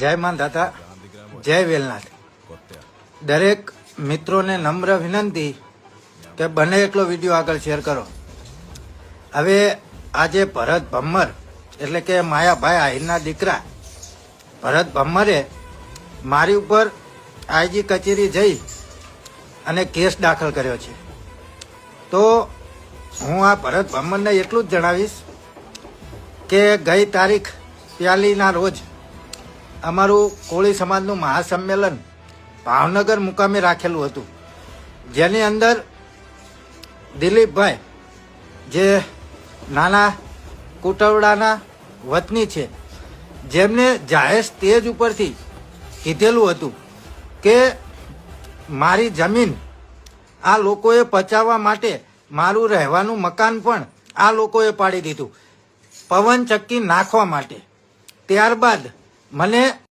જય માંધાતા, જય વેલનાથ. દરેક મિત્રોને નમ્ર વિનંતી કે બને એટલો વિડીયો આગળ શેર કરો. હવે આજે ભરત ભમ્મર એટલે કે માયાભાઈ આહિરના દીકરા ભરત ભમ્મરે મારી ઉપર આઈજી કચેરી જઈ અને કેસ દાખલ કર્યો છે. તો હું આ ભરત ભમ્મરને એટલું જ જણાવીશ કે ગઈ તારીખ 4ના રોજ અમારું કોળી સમાજનું મહાસંમેલન ભાવનગર મુકામે રાખેલું હતું, જેની અંદર દિલીપભાઈ જે નાના કુટવડાના વતની છે, જેમને જાહેર સ્ટેજ ઉપરથી કીધેલું હતું કે મારી જમીન આ લોકોએ પચાવવા માટે મારું રહેવાનું મકાન પણ આ લોકોએ પાડી દીધું પવન ચક્કી નાખવા માટે. ત્યારબાદ મને